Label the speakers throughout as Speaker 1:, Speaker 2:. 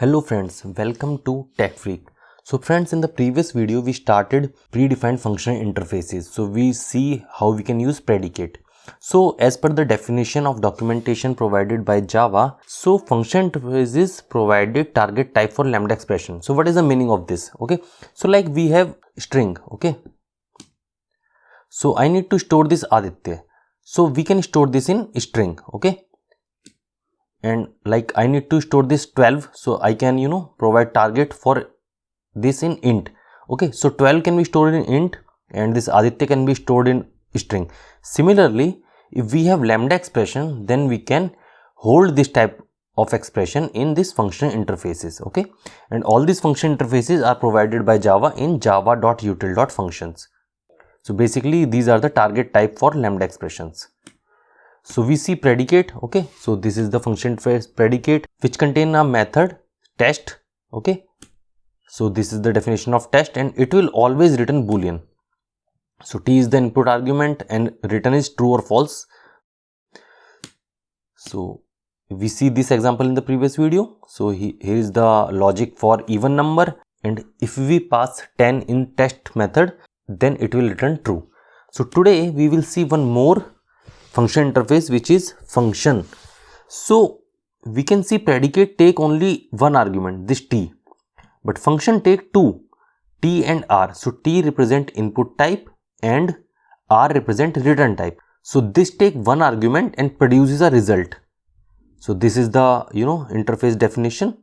Speaker 1: Hello friends, welcome to Tech Freak. So friends, in the previous video we started predefined functional interfaces. So we see how we can use predicate. So as per the definition of documentation provided by Java, so function interfaces provided target type for lambda expression. So what is the meaning of this? Okay, so like we have string. Okay, so I need to store this Aditya. So we can store this in string. Okay, and like I need to store this 12, so I can provide target for this in int. Okay, so 12 can be stored in int and this Aditya can be stored in string. Similarly, if we have lambda expression, then we can hold this type of expression in this function interfaces. Okay, and all these function interfaces are provided by Java in java.util.functions. So basically these are the target type for lambda expressions. So we see predicate. Okay, so this is the function predicate which contain a method test. Okay, so this is the definition of test and it will always return boolean. So t is the input argument and return is true or false. So we see this example in the previous video. So here is the logic for even number, and if we pass 10 in test method, then it will return true. So today we will see one more function interface which is function. So we can see predicate take only one argument, this t, but function take two, t and r. So t represent input type and r represent return type. So this take one argument and produces a result. So this is the interface definition.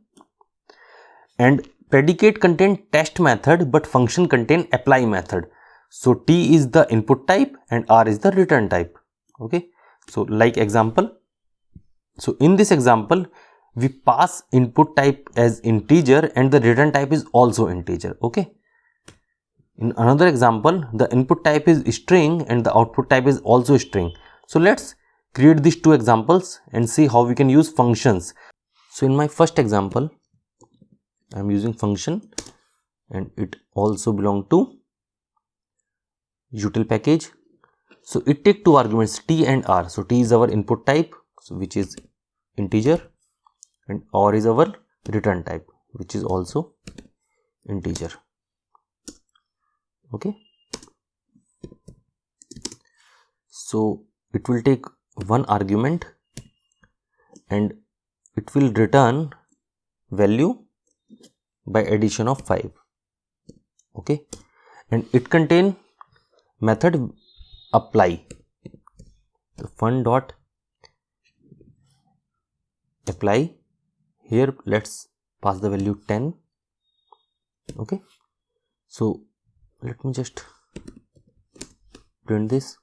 Speaker 1: And predicate contain test method but function contain apply method. So t is the input type and r is the return type. Okay, so like example, so in this example we pass input type as integer and the return type is also integer. Okay, in another example the input type is string and the output type is also string. So let's create these two examples and see how we can use functions. So in my first example I am using function and it also belong to util package. So it take two arguments t and r. So t is our input type, so which is integer, and r is our return type which is also integer. Okay, so it will take one argument and it will return value by addition of 5. Okay, and it contain method apply. The fun dot apply, here let's pass the value 10. Okay, so let me just print this.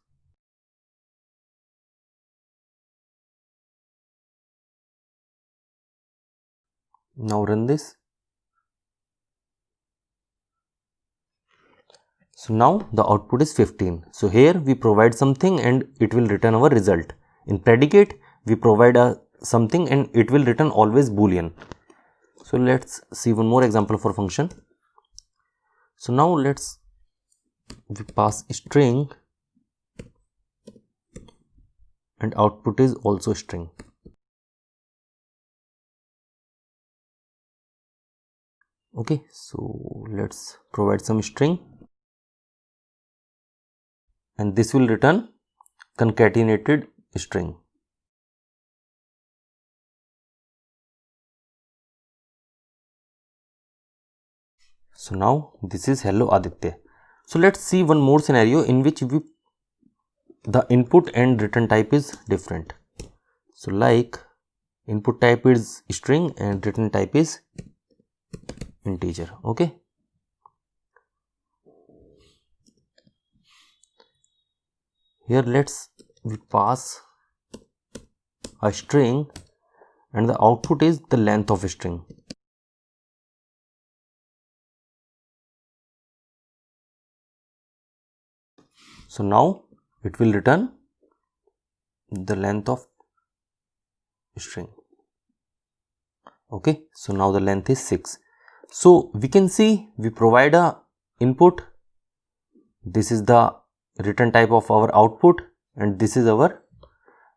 Speaker 1: Now run this. So now the output is 15. So here we provide something and it will return our result. In predicate we provide something and it will return always boolean. So let's see one more example for function. So now we pass string and output is also string. Okay, so let's provide some string and this will return concatenated string. So now this is hello Aditya. So let's see one more scenario in which the input and return type is different. So like input type is string and return type is integer. Okay, here we pass a string and the output is the length of a string. So now it will return the length of string. Okay, so now the length is 6. So we can see we provide a input, this is the return type of our output and this is our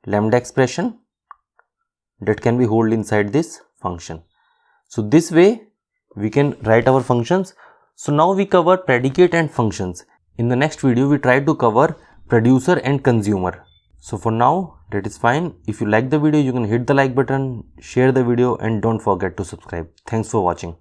Speaker 1: lambda expression that can be held inside this function. So this way we can write our functions. So now we cover predicate and functions. In the next video we try to cover producer and consumer. So for now that is fine. If you like the video, you can hit the like button, share the video, and don't forget to subscribe. Thanks for watching.